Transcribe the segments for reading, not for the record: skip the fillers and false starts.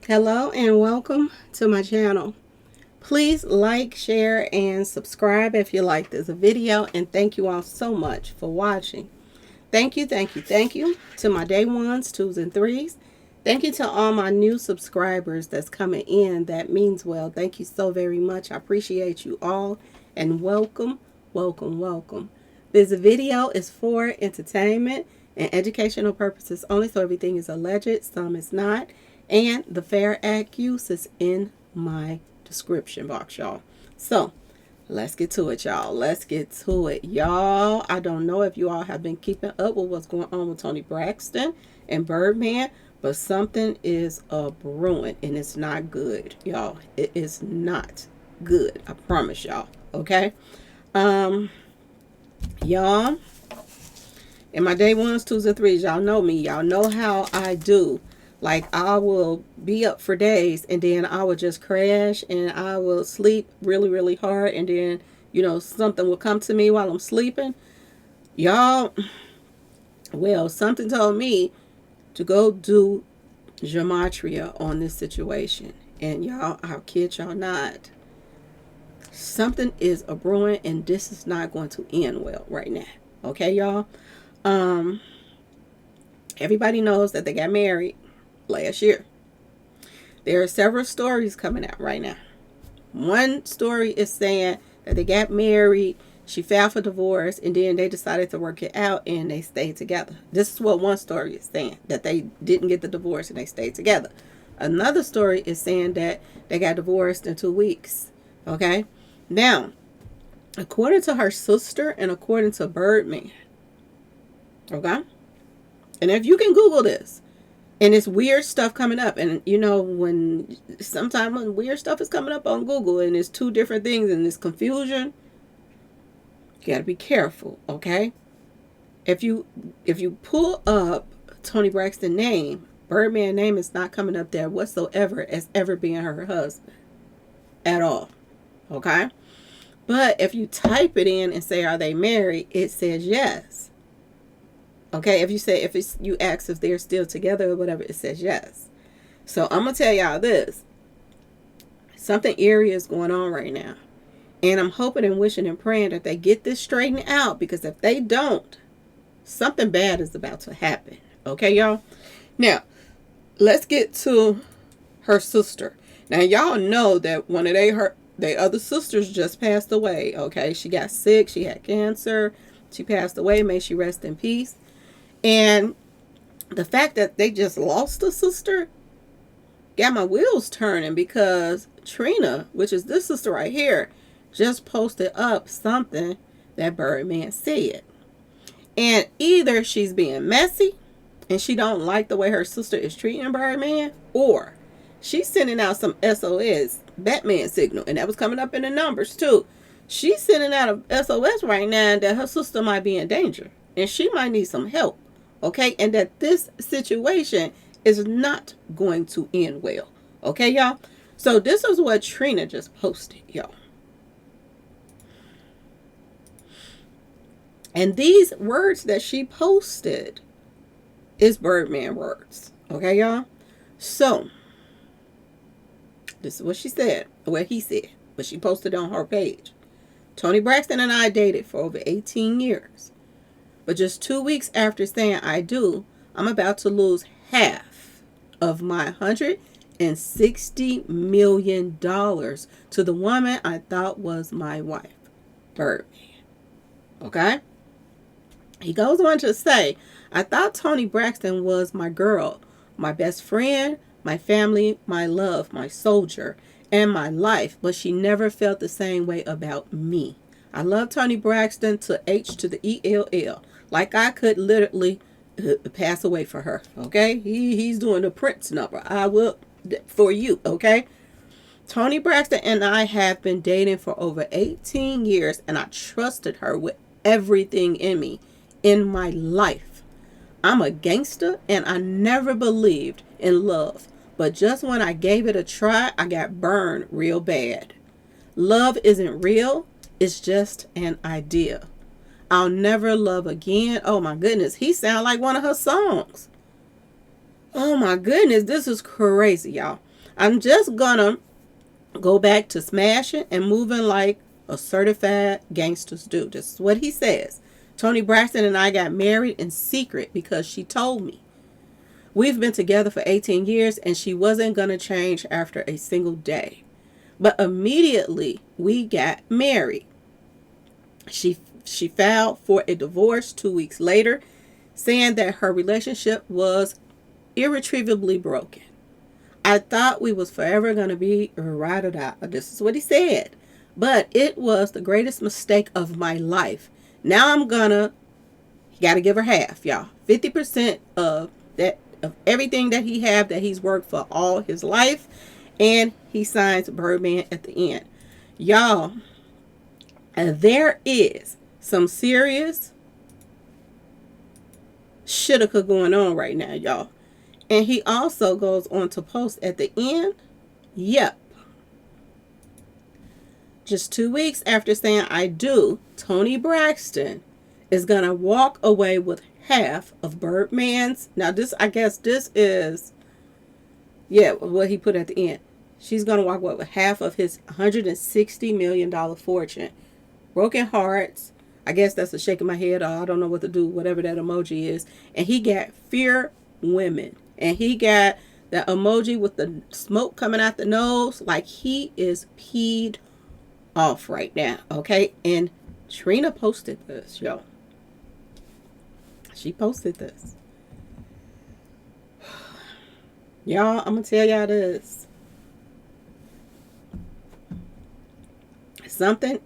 Hello and welcome to my channel. Please like, share, and subscribe if you like this video, and thank you all so much for watching. Thank you to my day ones, twos, and threes. Thank you to all my new subscribers that's coming in. That means well. Thank you so very much. I appreciate you all, and welcome. This video is for entertainment and educational purposes only, so everything is alleged, some is not. And the fair accuse is in my description box, y'all. So, let's get to it, y'all. Y'all. I don't know if you all have been keeping up with what's going on with Toni Braxton and Birdman, but something is brewing, and it's not good, y'all. It is not good. I promise y'all. Okay? Y'all, in my day ones, twos, and threes, y'all know me. Y'all know how I do. Like, I will be up for days, and then I will just crash, and I will sleep really, really hard, and then, you know, something will come to me while I'm sleeping. Y'all, well, something told me to go do Gematria on this situation. And y'all, I'll kid y'all not. Something is brewing, and this is not going to end well right now. Okay, y'all? Everybody knows that they got married last year. There are several stories coming out right now. One story is saying that they got married, she filed for divorce, and then they decided to work it out and they stayed together. This is what one story is saying, that they didn't get the divorce and they stayed together. Another story is saying that they got divorced in 2 weeks. Okay? Now, according to her sister and according to Birdman, okay? And if you can Google this, and it's weird stuff coming up. And, you know, when weird stuff is coming up on Google and it's two different things and it's confusion, you got to be careful, okay? If you pull up Toni Braxton's name, Birdman name is not coming up there whatsoever as ever being her husband at all, okay? But if you type it in and say, are they married, it says yes. Okay, if you ask if they're still together or whatever, it says yes. So I'm going to tell y'all this. Something eerie is going on right now. And I'm hoping and wishing and praying that they get this straightened out, because if they don't, something bad is about to happen. Okay, y'all? Now, let's get to her sister. Now, y'all know that one of their other sisters just passed away. Okay, she got sick. She had cancer. She passed away. May she rest in peace. And the fact that they just lost a sister got my wheels turning, because Trina, which is this sister right here, just posted up something that Birdman said. And either she's being messy and she don't like the way her sister is treating Birdman, or she's sending out some SOS Batman signal. And that was coming up in the numbers too. She's sending out a SOS right now that her sister might be in danger and she might need some help. Okay, and that this situation is not going to end well. Okay, y'all? So this is what Trina just posted, y'all. And these words that she posted is Birdman words. Okay, y'all? So, this is what she said. What he said. What she posted on her page. Toni Braxton and I dated for over 18 years. But just 2 weeks after saying I do, I'm about to lose half of my $160 million to the woman I thought was my wife, Birdman. Okay? He goes on to say, I thought Toni Braxton was my girl, my best friend, my family, my love, my soldier, and my life, but she never felt the same way about me. I love Toni Braxton to H to the ELL. Like I could literally pass away for her. Okay? He's doing the Prince number. I will for you. Okay? Toni Braxton and I have been dating for over 18 years, and I trusted her with everything in me, in my life. I'm a gangster, and I never believed in love. But just when I gave it a try, I got burned real bad. Love isn't real. It's just an idea. I'll never love again. Oh my goodness. He sounds like one of her songs. Oh my goodness. This is crazy, y'all. I'm just gonna go back to smashing and moving like a certified gangsters do. This is what he says. Toni Braxton and I got married in secret because she told me. We've been together for 18 years and she wasn't going to change after a single day. But immediately we got married. She filed for a divorce 2 weeks later, saying that her relationship was irretrievably broken. I thought we was forever going to be ride or die. This is what he said. But it was the greatest mistake of my life. Now you got to give her half, y'all. 50% of everything that he have that he's worked for all his life. And he signs Birdman at the end. Y'all, there is some serious shitika going on right now, y'all. And he also goes on to post at the end, yep. Just 2 weeks after saying I do, Toni Braxton is going to walk away with half of Birdman's. Now this, I guess this is, yeah, what he put at the end. She's going to walk away with half of his $160 million fortune. Broken hearts. I guess that's a shaking my head. Or I don't know what to do, whatever that emoji is. And he got fear women. And he got the emoji with the smoke coming out the nose. Like he is peed off right now. Okay. And Trina posted this, yo. She posted this. Y'all, I'm going to tell y'all this.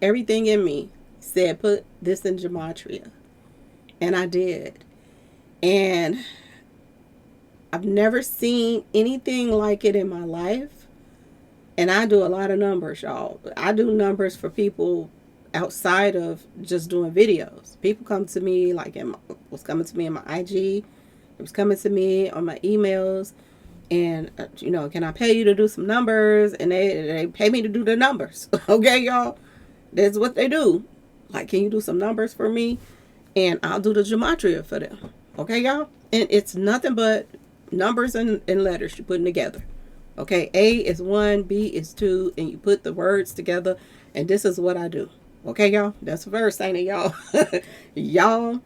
Everything in me said, put this in Gematria. And I did. And I've never seen anything like it in my life. And I do a lot of numbers, y'all. I do numbers for people outside of just doing videos. People come to me, like was coming to me in my IG. It was coming to me on my emails. And, can I pay you to do some numbers? And they pay me to do the numbers. Okay, y'all? That's what they do. Like, can you do some numbers for me? And I'll do the gematria for them. Okay, y'all? And it's nothing but numbers and letters you're putting together. Okay, A is 1, B is 2, and you put the words together. And this is what I do. Okay, y'all? That's the verse, ain't it, y'all? Y'all,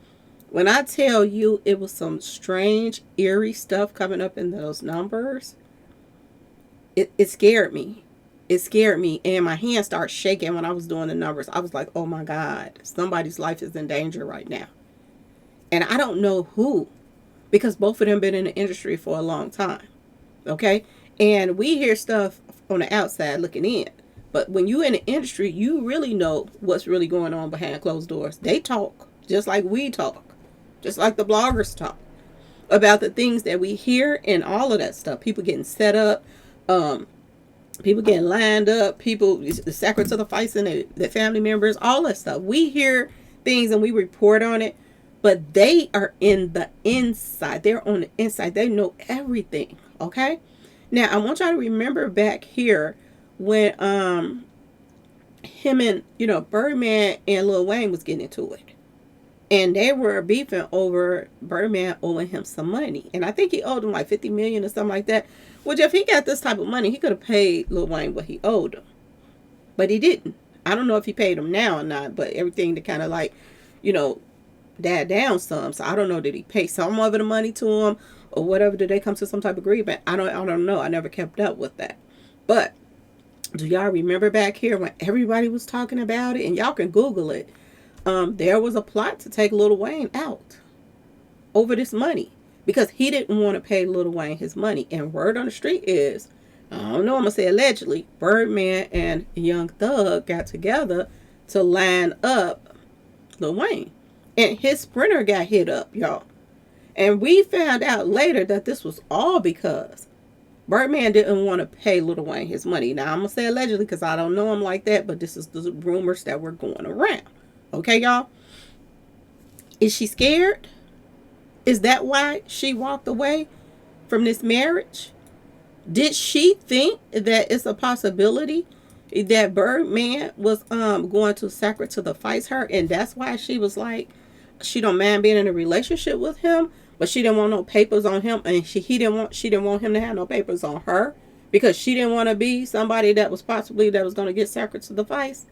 when I tell you it was some strange, eerie stuff coming up in those numbers, it scared me. It scared me, and my hands started shaking when I was doing the numbers. I was like, oh my God, somebody's life is in danger right now. And I don't know who, because both of them been in the industry for a long time. Okay? And we hear stuff on the outside looking in. But when you in the industry, you really know what's really going on behind closed doors. They talk just like we talk. Just like the bloggers talk about the things that we hear and all of that stuff. People getting set up. People getting lined up, the sacrifice of the fights and the family members, all that stuff. We hear things and we report on it, but they are in the inside. They're on the inside. They know everything. Okay. Now I want y'all to remember back here when him and Birdman and Lil Wayne was getting into it, and they were beefing over Birdman owing him some money, and I think he owed him like $50 million or something like that. Which, if he got this type of money, he could have paid Lil Wayne what he owed him. But he didn't. I don't know if he paid him now or not, but everything to kind of like, died down some. So I don't know, did he pay some of the money to him or whatever? Did they come to some type of agreement? I don't know. I never kept up with that. But do y'all remember back here when everybody was talking about it? And y'all can Google it. There was a plot to take Lil Wayne out over this money. Because he didn't want to pay Lil Wayne his money. And word on the street is, I don't know, I'm going to say allegedly, Birdman and Young Thug got together to line up Lil Wayne. And his Sprinter got hit up, y'all. And we found out later that this was all because Birdman didn't want to pay Lil Wayne his money. Now, I'm going to say allegedly because I don't know him like that, but this is the rumors that were going around. Okay, y'all? Is she scared? Is that why she walked away from this marriage? Did she think that it's a possibility that Birdman was going to sacrifice to the fights her, and that's why she was like, she don't mind being in a relationship with him, but she didn't want no papers on him, and she didn't want him to have no papers on her because she didn't want to be somebody that was possibly that was going to get sacrificed.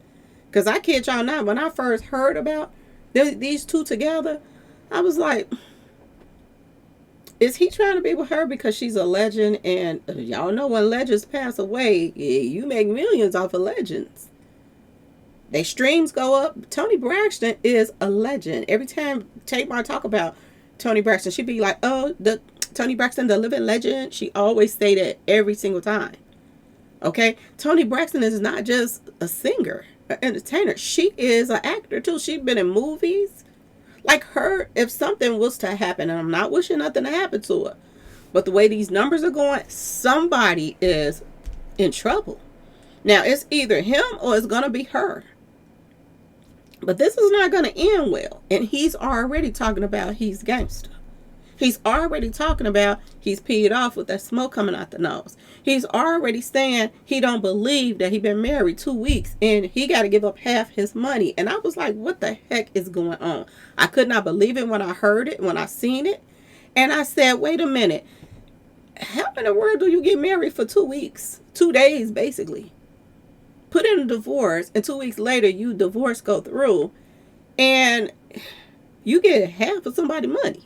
Because I kid y'all not, when I first heard about these two together, I was like, is he trying to be with her because she's a legend? And y'all know when legends pass away, you make millions off of legends. Their streams go up. Toni Braxton is a legend. Every time Tamar talk about Toni Braxton, she'd be like, oh, the Toni Braxton, the living legend. She always say that every single time. Okay? Toni Braxton is not just a singer, an entertainer. She is an actor too. She's been in movies. Like her, if something was to happen, and I'm not wishing nothing to happen to her, but the way these numbers are going, somebody is in trouble. Now, it's either him or it's going to be her. But this is not going to end well. And he's already talking about he's gangster. He's already talking about he's peed off with that smoke coming out the nose. He's already saying he don't believe that he been married 2 weeks and he got to give up half his money. And I was like, what the heck is going on? I could not believe it when I heard it, when I seen it. And I said, wait a minute. How in the world do you get married for 2 weeks? 2 days, basically. Put in a divorce, and 2 weeks later, you divorce go through, and you get half of somebody's money.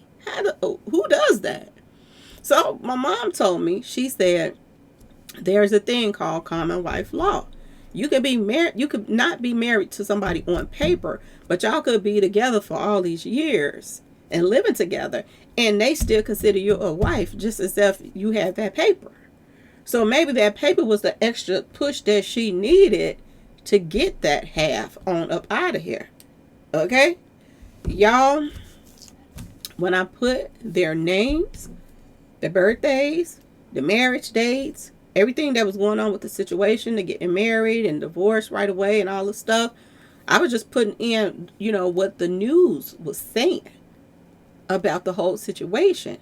Who does that? So my mom told me, she said, there's a thing called common wife law. You could be married, you could not be married to somebody on paper, but y'all could be together for all these years and living together, and they still consider you a wife just as if you had that paper. So maybe that paper was the extra push that she needed to get that half on up out of here. Okay? Y'all, when I put their names, their birthdays, the marriage dates, everything that was going on with the situation, to getting married and divorced right away and all this stuff, I was just putting in, what the news was saying about the whole situation.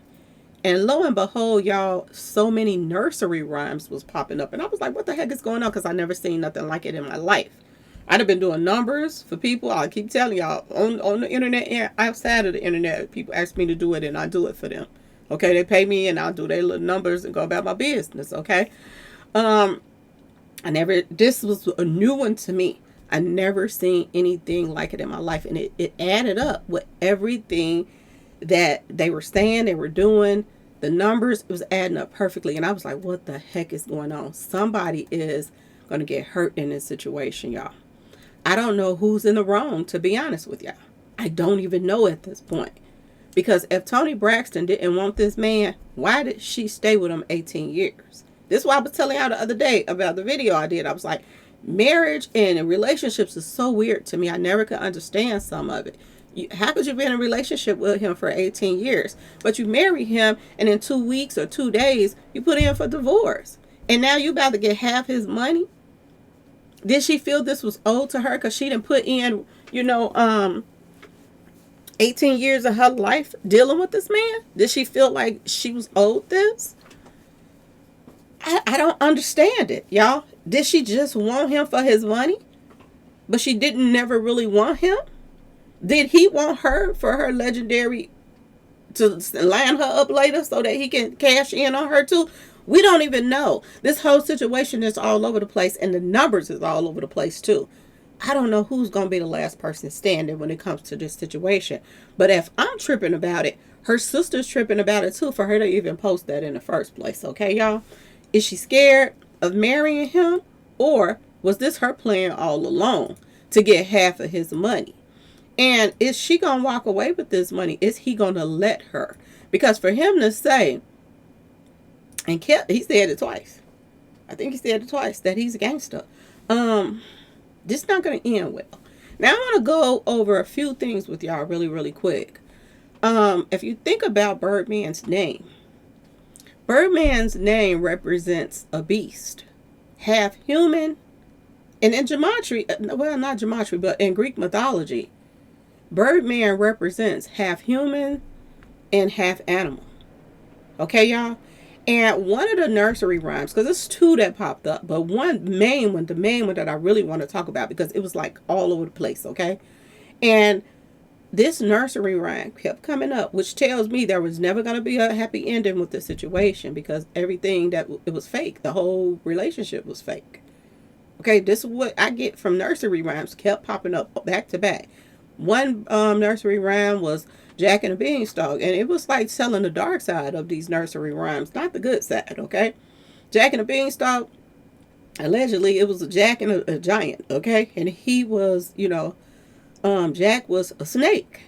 And lo and behold, y'all, so many nursery rhymes was popping up. And I was like, what the heck is going on? Because I never seen nothing like it in my life. I'd have been doing numbers for people. I keep telling y'all, on the internet and outside of the internet, people ask me to do it and I do it for them. Okay, they pay me and I'll do their little numbers and go about my business, okay? This was a new one to me. I never seen anything like it in my life. And it added up with everything that they were saying, they were doing, the numbers, it was adding up perfectly. And I was like, what the heck is going on? Somebody is going to get hurt in this situation, y'all. I don't know who's in the wrong, to be honest with y'all. I don't even know at this point. Because if Toni Braxton didn't want this man, why did she stay with him 18 years? This is why I was telling y'all the other day about the video I did. I was like, marriage and relationships is so weird to me. I never could understand some of it. How could you be in a relationship with him for 18 years, but you marry him and in 2 weeks or 2 days, you put in for divorce. And now you about to get half his money? Did she feel this was owed to her because she didn't put in, 18 years of her life dealing with this man? Did she feel like she was owed this? I don't understand it, y'all. Did she just want him for his money, but she didn't never really want him? Did he want her for her legendary to line her up later so that he can cash in on her too? We don't even know. This whole situation is all over the place and the numbers is all over the place too. I don't know who's going to be the last person standing when it comes to this situation. But if I'm tripping about it, her sister's tripping about it too for her to even post that in the first place. Okay, y'all? Is she scared of marrying him, or was this her plan all along to get half of his money? And is she going to walk away with this money? Is he going to let her? Because for him to say, and he said it twice. I think he said it twice, that he's a gangster. This is not going to end well. Now, I want to go over a few things with y'all really, really quick. If you think about Birdman's name represents a beast. Half human. And in Gematria, well, not Gematria, but in Greek mythology, Birdman represents half human and half animal. Okay, y'all? And one of the nursery rhymes, because there's two that popped up, but the main one that I really want to talk about, because it was like all over the place, okay? And this nursery rhyme kept coming up, which tells me there was never going to be a happy ending with the situation, because everything that it was fake. The whole relationship was fake. Okay, this is what I get from nursery rhymes, kept popping up back to back. One nursery rhyme was Jack and the Beanstalk, and it was like selling the dark side of these nursery rhymes, not the good side. Okay, Jack and the Beanstalk, allegedly it was a Jack and a giant. Okay, and he was, Jack was a snake,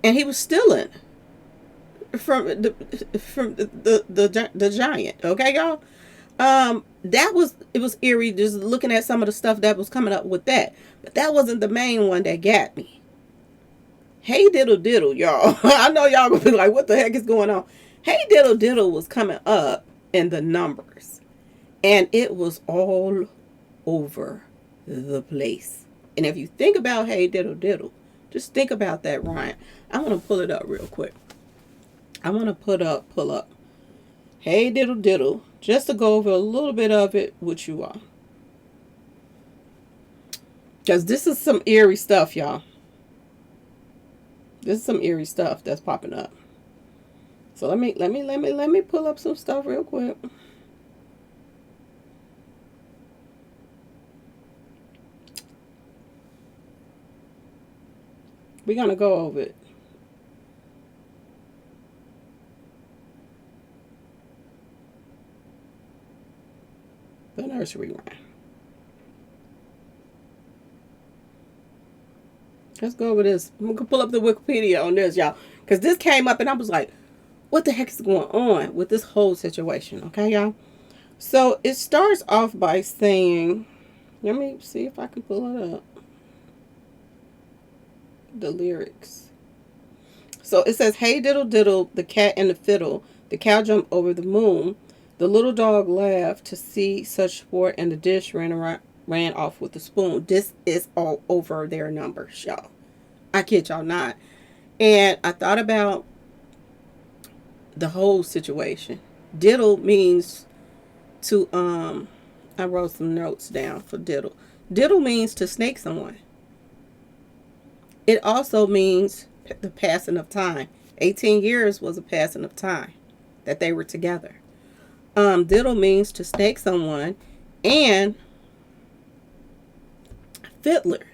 and he was stealing from the giant. Okay, y'all. It was eerie just looking at some of the stuff that was coming up with that, but that wasn't the main one that got me. Hey Diddle Diddle, y'all. I know y'all gonna be like, what the heck is going on? Hey Diddle Diddle was coming up in the numbers, and it was all over the place. And if you think about Hey Diddle Diddle, just think about that rhyme. I want to pull it up real quick. I want to pull up Hey Diddle Diddle, just to go over a little bit of it with you all. Because this is some eerie stuff, y'all. This is some eerie stuff that's popping up. So let me pull up some stuff real quick. We're gonna go over it. The nursery rhyme. Let's go over this. I'm going to pull up the Wikipedia on this, y'all. Because this came up and I was like, what the heck is going on with this whole situation? Okay, y'all. So it starts off by saying, let me see if I can pull it up. The lyrics. So it says, hey diddle diddle, the cat and the fiddle. The cow jumped over the moon. The little dog laughed to see such sport, and the dish ran off with the spoon. This is all over their numbers, y'all. I kid y'all not. And I thought about the whole situation. Diddle means to I wrote some notes down for diddle. Diddle means to snake someone. It also means the passing of time. 18 years was a passing of time that they were together. Diddle means to snake someone, and fiddler.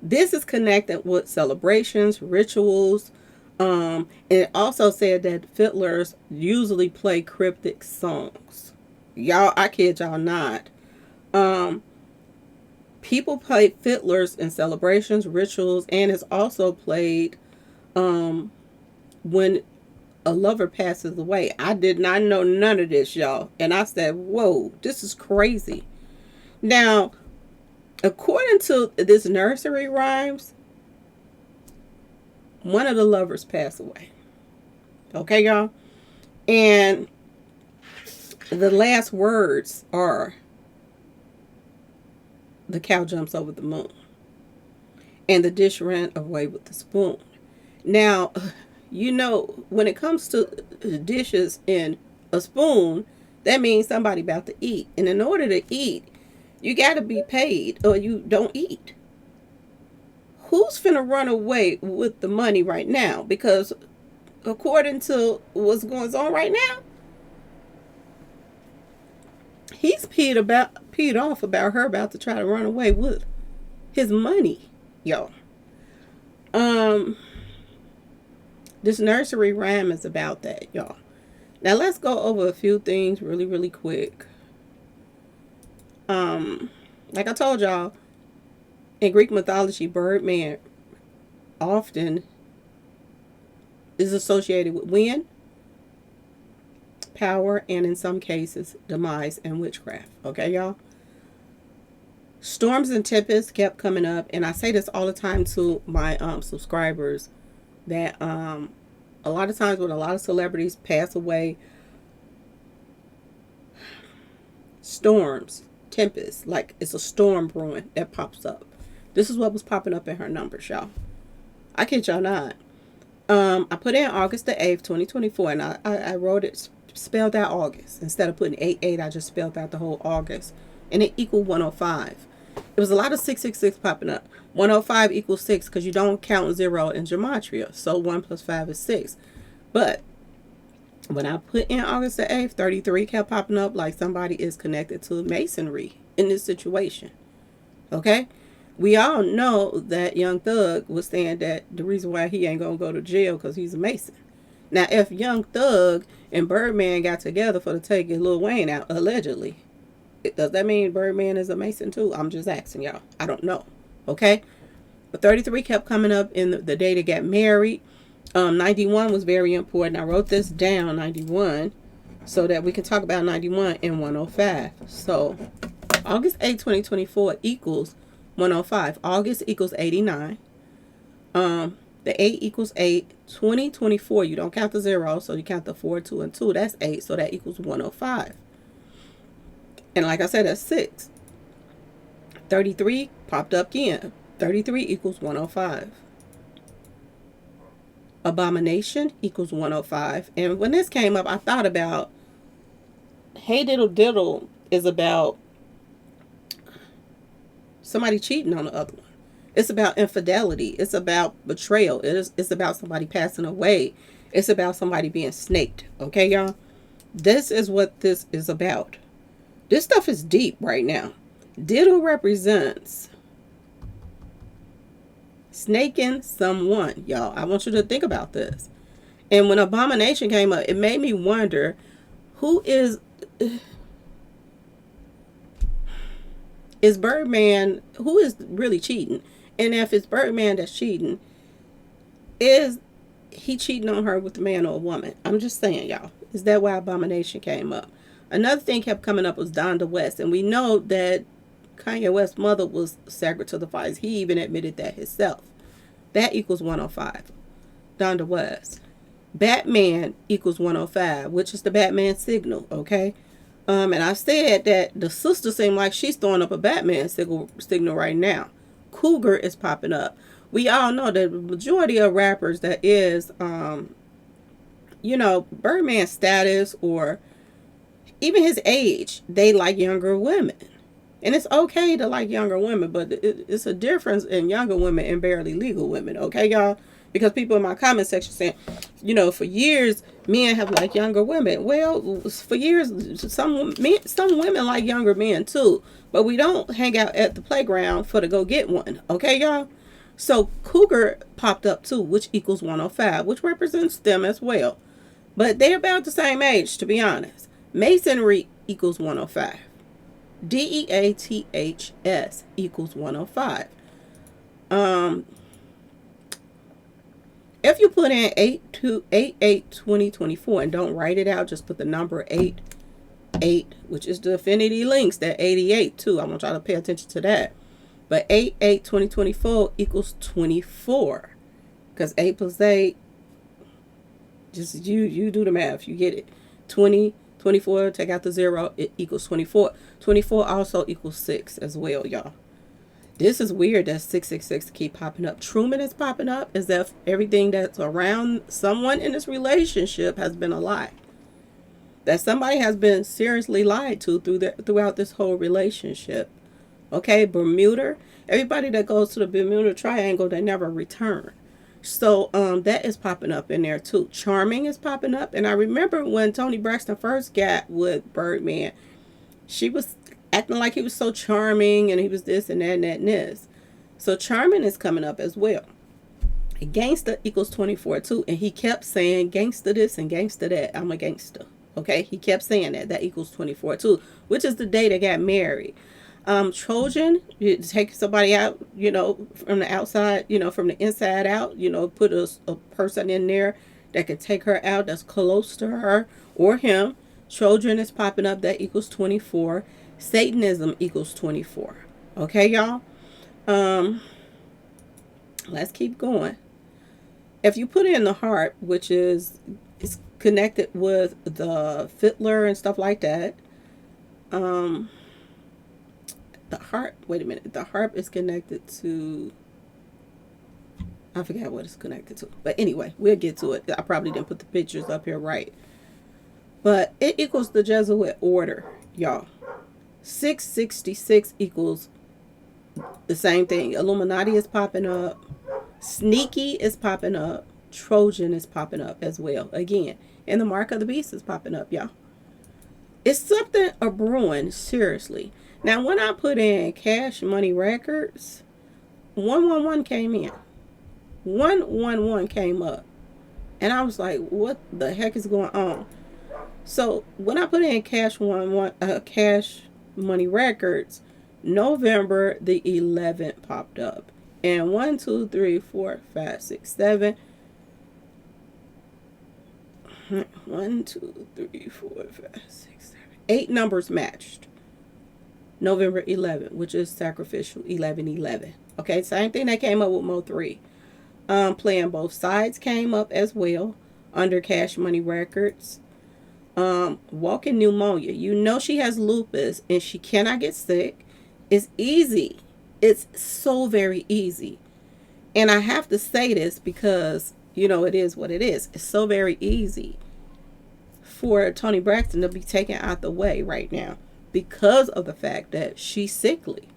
This is connected with celebrations, rituals. And it also said that fiddlers usually play cryptic songs. Y'all, I kid y'all not. People play fiddlers in celebrations, rituals, and it's also played when a lover passes away. I did not know none of this, y'all. And I said, whoa, this is crazy. Now, according to this nursery rhymes, one of the lovers passed away. Okay, y'all? And the last words are, the cow jumps over the moon, and the dish ran away with the spoon. Now, when it comes to dishes and a spoon, that means somebody about to eat. And in order to eat, you got to be paid or you don't eat. Who's finna run away with the money right now? Because according to what's going on right now, he's peed off about her about to try to run away with his money, y'all. This nursery rhyme is about that, y'all. Now let's go over a few things really, really quick. Like I told y'all, in Greek mythology, Birdman often is associated with wind, power, and in some cases, demise and witchcraft. Okay, y'all? Storms and tempests kept coming up, and I say this all the time to my subscribers, that a lot of times when a lot of celebrities pass away, storms, tempests, like it's a storm brewing that pops up. This is what was popping up in her numbers, y'all. I kid y'all not. I put in August the 8th, 2024, and I wrote it, spelled out August. Instead of putting 8-8, I just spelled out the whole August. And it equaled 105. It was a lot of 666 popping up. 105 equals 6 because you don't count 0 in Gematria. So 1 plus 5 is 6. But when I put in August the 8th, 33 kept popping up like somebody is connected to Masonry in this situation. Okay? We all know that Young Thug was saying that the reason why he ain't going to go to jail because he's a Mason. Now, if Young Thug and Birdman got together for the taking Lil Wayne out, allegedly, does that mean Birdman is a Mason too? I'm just asking y'all. I don't know. Okay? But 33 kept coming up in the day they got married. 91 was very important. I wrote this down, 91, so that we can talk about 91 and 105. So, August 8, 2024 equals 105. August equals 89. The 8 equals 8. 2024, you don't count the 0, so you count the 4, 2, and 2. That's 8, so that equals 105. And like I said, that's 6. 33 popped up again. 33 equals 105. Abomination equals 105. And when this came up, I thought about Hey Diddle Diddle is about somebody cheating on the other one. It's about infidelity. It's about betrayal. It's about somebody passing away. It's about somebody being snaked. Okay, y'all? This is what this is about. This stuff is deep right now. Diddle represents snaking someone, y'all. I want you to think about this. And when abomination came up, it made me wonder who is Birdman, who is really cheating? And if it's Birdman that's cheating, is he cheating on her with a man or a woman? I'm just saying, y'all. Is that why abomination came up? Another thing kept coming up was Donda West. And we know that Kanye West's mother was sacred to the fires. He even admitted that himself. That equals 105. Donda West. Batman equals 105, which is the Batman signal, okay? And I said that the sister seemed like she's throwing up a Batman signal right now. Cougar is popping up. We all know that the majority of rappers that is, Birdman status or even his age, they like younger women. And it's okay to like younger women, but it's a difference in younger women and barely legal women, okay, y'all? Because people in my comment section saying, for years, men have liked younger women. Well, for years, some women like younger men too. But we don't hang out at the playground for to go get one, okay, y'all? So Cougar popped up too, which equals 105, which represents them as well. But they're about the same age, to be honest. Masonry equals 105. DEATHS equals 105. If you put in 8/8/2024 and don't write it out, just put the number 8, which is the affinity links, that 88 too. I want y'all to pay attention to that. But 8/8/2024 equals 24. Because 8 plus 8, just you do the math, you get it. 20, 24, take out the 0, it equals 24. 24 also equals 6 as well, y'all. This is weird that 666 keep popping up. Truman is popping up as if everything that's around someone in this relationship has been a lie. That somebody has been seriously lied to throughout this whole relationship. Okay, Bermuda. Everybody that goes to the Bermuda Triangle, they never return. So that is popping up in there too. Charming is popping up. And I remember when Toni Braxton first got with Birdman, she was acting like he was so charming and he was this and that and that and this. So charming is coming up as well. Gangsta equals 24 too. And he kept saying gangsta this and gangsta that. I'm a gangster. Okay, he kept saying that. That equals 24 too, which is the day they got married. Trojan, you take somebody out, from the outside, from the inside out, put a person in there that can take her out that's close to her or him. Trojan is popping up. That equals 24. Satanism equals 24. Okay, y'all? Let's keep going. If you put in the heart, which is connected with the fiddler and stuff like that, the harp, wait a minute, the harp is connected to, I forgot what it's connected to. But anyway, we'll get to it. I probably didn't put the pictures up here right. But it equals the Jesuit order, y'all. 666 equals The same thing. Illuminati is popping up. Sneaky is popping up. Trojan is popping up as well. Again, and the mark of the beast is popping up, y'all. It's something a brewing, seriously. Now, when I put in Cash Money Records, 111 came in. 111 came up. And I was like, what the heck is going on? So when I put in Cash Money Records, November the 11th popped up. And 1, 2, 3, 4, 5, 6, 7. 1, 2, 3, 4, 5, 6, 7. 8 numbers matched. November 11th, which is sacrificial 1111. Okay, same thing that came up with Mo 3. Playing both sides came up as well under Cash Money Records. Walking pneumonia. You know she has lupus and she cannot get sick. It's easy. It's so very easy. And I have to say this because, you know, it is what it is. It's so very easy for Toni Braxton to be taken out the way right now because of the fact that she's sickly.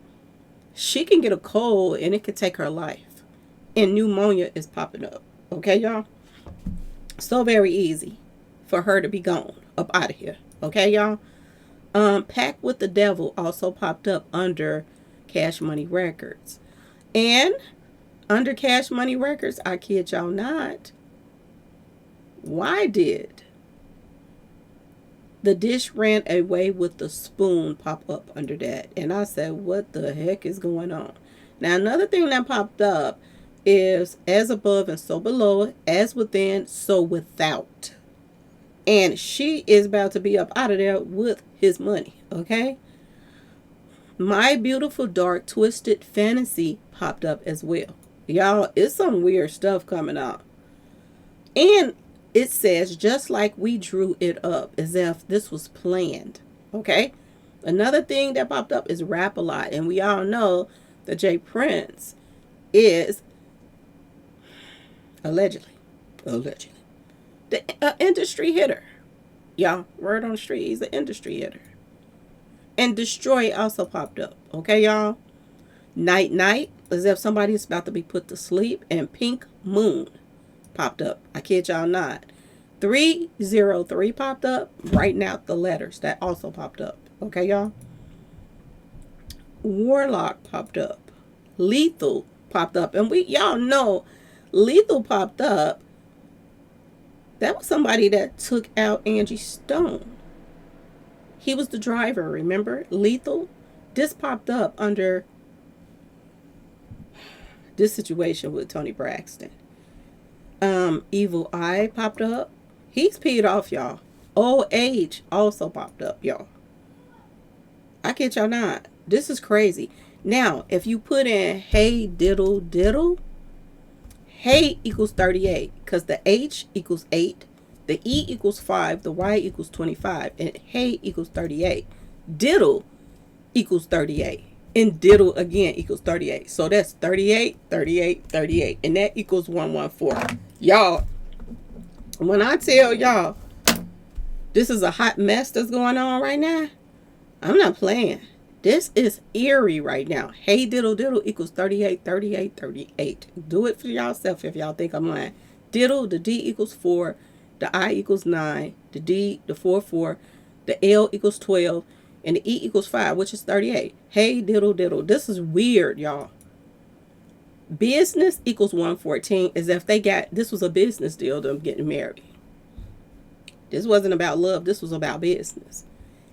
She can get a cold and it could take her life. And pneumonia is popping up. Okay, y'all? So very easy for her to be gone up out of here. Okay, y'all? Pact with the Devil also popped up under Cash Money Records. And under Cash Money Records, I kid y'all not, why did The Dish Ran Away with the Spoon pop up under that? And I said, what the heck is going on? Now, another thing that popped up is as above and so below, as within, so without. And she is about to be up out of there with his money, okay? My Beautiful Dark Twisted Fantasy popped up as well. Y'all, it's some weird stuff coming up. And it says, just like we drew it up, as if this was planned, okay? Another thing that popped up is Rap a Lot. And we all know that Jay Prince is allegedly, the industry hitter. Y'all, word on the street, he's an industry hitter. And Destroy also popped up. Okay, y'all? Night Night, as if somebody's about to be put to sleep. And Pink Moon popped up. I kid y'all not. 303 popped up. Writing out the letters. That also popped up. Okay, y'all? Warlock popped up. Lethal popped up. And y'all know Lethal popped up. That was somebody that took out Angie Stone. He was the driver, remember? Lethal. This popped up under this situation with Toni Braxton. Evil Eye popped up. He's peed off, y'all. Old Age also popped up, y'all. I kid y'all not. This is crazy. Now, if you put in Hey Diddle Diddle, Hey equals 38, because the H equals 8, the E equals 5, the Y equals 25, and Hey equals 38. Diddle equals 38, and Diddle again equals 38. So that's 38, 38, 38, and that equals 114. Y'all, when I tell y'all this is a hot mess that's going on right now, I'm not playing. This is eerie right now. Hey Diddle Diddle equals 38, 38, 38. Do it for yourself if y'all think I'm lying. Diddle, the D equals 4, the I equals 9, the D, the 4, the L equals 12, and the E equals 5, which is 38. Hey Diddle Diddle. This is weird, y'all. Business equals 114, as if this was a business deal, them getting married. This wasn't about love. This was about business.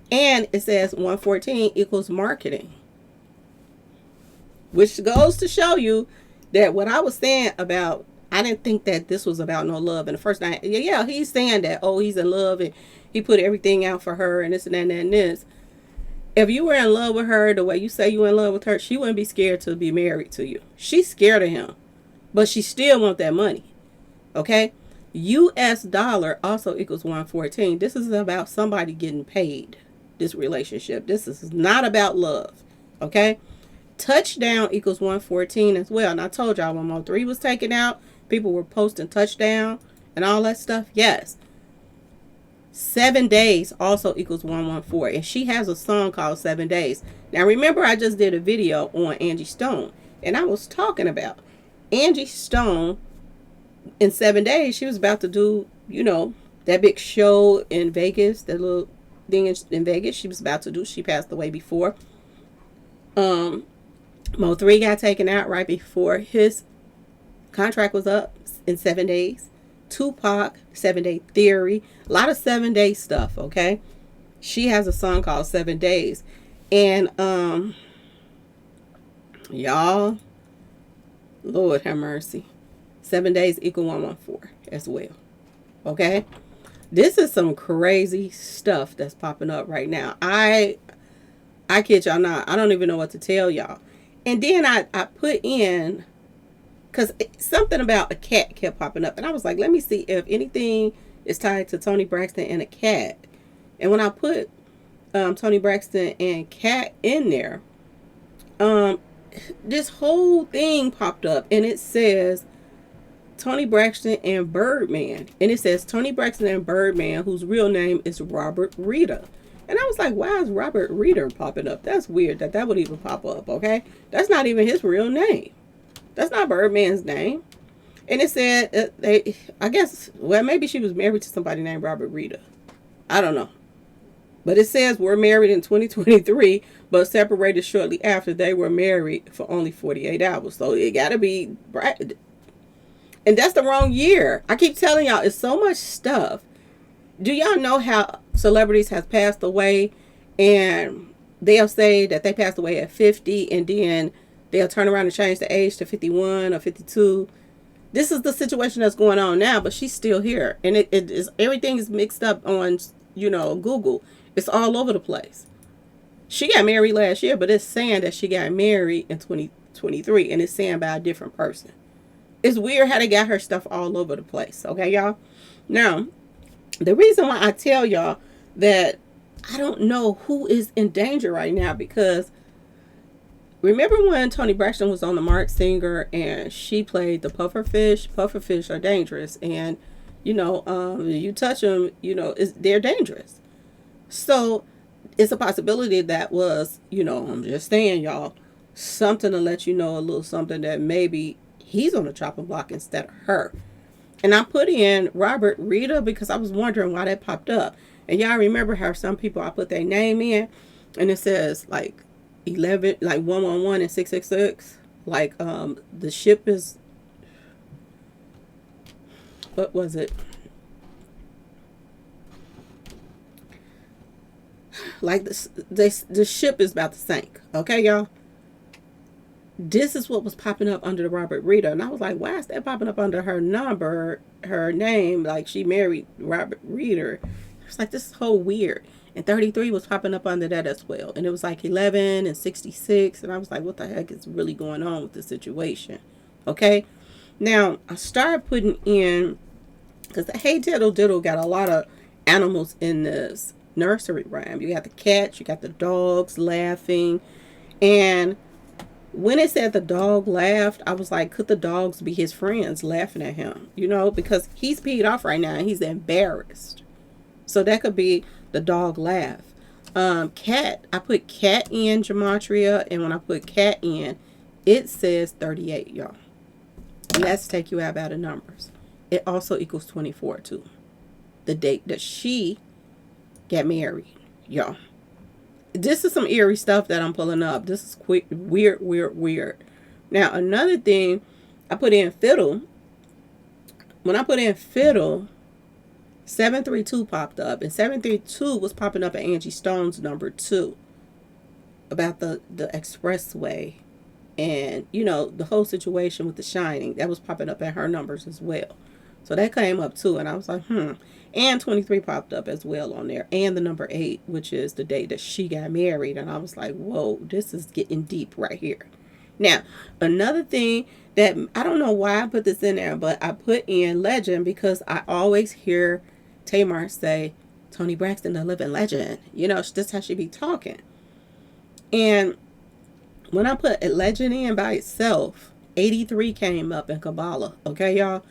And it says 114 equals marketing. Which goes to show you that what I was saying about, I didn't think that this was about no love. And the first night, yeah, he's saying that, oh, he's in love and he put everything out for her and this and that and that and this. If you were in love with her the way you say you in love with her, she wouldn't be scared to be married to you. She's scared of him. But she still wants that money. Okay? US dollar also equals 114. This is about somebody getting paid. This relationship. This is not about love. Okay? Touchdown equals 114 as well. And I told y'all when Mo 3 was taken out, people were posting touchdown and all that stuff. Yes. 7 days also equals 114. And she has a song called 7 Days. Now, remember, I just did a video on Angie Stone. And I was talking about Angie Stone in 7 days. She was about to do, that big show in Vegas, that little thing in Vegas she was about to do. She passed away before. Mo3 got taken out right before his contract was up in 7 days. Tupac, 7 Day Theory, a lot of 7 day stuff, okay? She has a song called 7 Days. And y'all, Lord have mercy. 7 days equal 114 as well. Okay? This is some crazy stuff that's popping up right now. I kid y'all not. I don't even know what to tell y'all. And then I put in, because something about a cat kept popping up. And I was like, let me see if anything is tied to Toni Braxton and a cat. And when I put Toni Braxton and cat in there, this whole thing popped up. And it says Toni Braxton and Birdman. And it says Toni Braxton and Birdman, whose real name is Robert Rita. And I was like, why is Robert Rita popping up? That's weird that would even pop up, okay? That's not even his real name. That's not Birdman's name. And it said, I guess, well, maybe she was married to somebody named Robert Rita. I don't know. But it says we're married in 2023, but separated shortly after they were married for only 48 hours. So it got to be right. And that's the wrong year. I keep telling y'all, it's so much stuff. Do y'all know how celebrities have passed away and they'll say that they passed away at 50 and then they'll turn around and change the age to 51 or 52. This is the situation that's going on now, but she's still here. And it is, everything is mixed up on, Google. It's all over the place. She got married last year, but it's saying that she got married in 2023, and it's saying by a different person. It's weird how they got her stuff all over the place. Okay, y'all? Now, the reason why I tell y'all that I don't know who is in danger right now, because remember when Toni Braxton was on the Mark Singer and she played the pufferfish? Pufferfish are dangerous, and you touch them, they're dangerous. So it's a possibility that was, I'm just saying, y'all, something to let you know a little something that maybe he's on the chopping block instead of her. And I put in Robert Rita because I was wondering why that popped up. And y'all remember how some people, I put their name in and it says like 11, like 111 and 666. Like the ship is, what was it? Like the ship is about to sink. Okay, y'all? This is what was popping up under the Robert Rita. And I was like, why is that popping up under her number, her name? Like she married Robert Rita. It's like, this is whole weird. And 33 was popping up under that as well. And it was like 11 and 66. And I was like, what the heck is really going on with the situation? Okay. Now, I started putting in, because the Hey Diddle Diddle got a lot of animals in this nursery rhyme. You got the cats, you got the dogs laughing. And when it said the dog laughed, I was like, could the dogs be his friends laughing at him? Because he's peed off right now and he's embarrassed. So that could be the dog laugh. Cat, I put cat in Gematria, and when I put cat in, it says 38, y'all. And let's take you out by the numbers. It also equals 24 too. The date that she got married, y'all. This is some eerie stuff that I'm pulling up. This is weird. Now, another thing, I put in fiddle. When I put in fiddle, 732 popped up. And 732 was popping up at Angie Stone's number 2. About the expressway. And, the whole situation with The Shining. That was popping up at her numbers as well. So that came up too. And I was like, And 23 popped up as well on there. And the number 8, which is the day that she got married. And I was like, whoa, this is getting deep right here. Now, another thing that, I don't know why I put this in there, but I put in legend because I always hear Tamar say, Toni Braxton, the living legend. That's how she be talking. And when I put a legend in by itself, 83 came up in Kabbalah. Okay, y'all?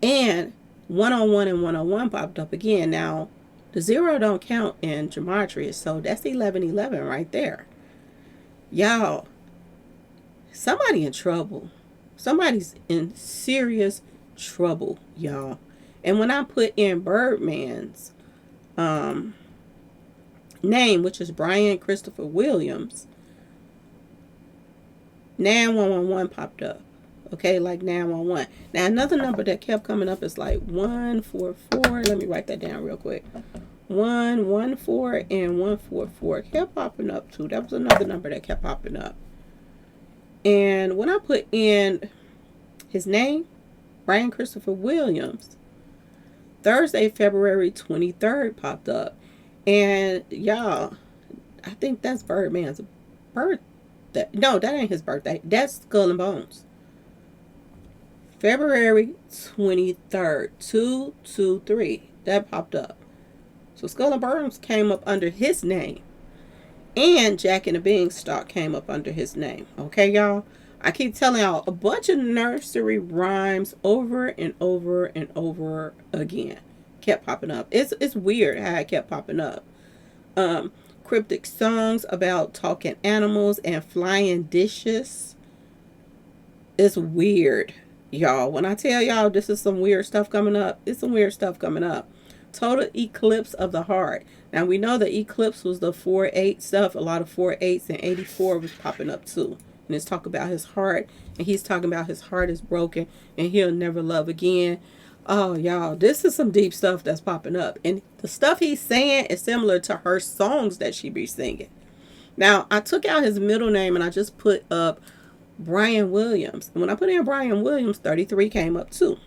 And 101 and 101 popped up again. Now, The zero don't count in Gematria, so that's 1111 right there. Y'all, somebody in trouble. Somebody's in serious trouble, y'all. And when I put in Birdman's name, which is Brian Christopher Williams, 9111 popped up. Okay, like 911. Now another number that kept coming up is like 144. Let me write that down real quick. 114 and 144 kept popping up too. That was another number that kept popping up. And when I put in his name, Brian Christopher Williams, Thursday, February 23rd popped up. And y'all, I think that's Birdman's birthday. No, that ain't his birthday. That's Skull and Bones. February 23rd, 223. That popped up. So Skull and Bones came up under his name. And Jack and the Beanstalk came up under his name. Okay, y'all? I keep telling y'all a bunch of nursery rhymes over and over and over again. Kept popping up. It's weird how it kept popping up. Cryptic songs about talking animals and flying dishes. It's weird, y'all. When I tell y'all this is some weird stuff coming up, it's some weird stuff coming up. Total eclipse of the heart. Now we know the eclipse was the 4-8 stuff. A lot of 4-8s and 84 was popping up too. And it's talking about his heart. And he's talking about his heart is broken and he'll never love again. Oh, y'all, this is some deep stuff that's popping up. And the stuff he's saying is similar to her songs that she be singing. Now, I took out his middle name and I just put up Brian Williams. And when I put in Brian Williams, 33 came up too.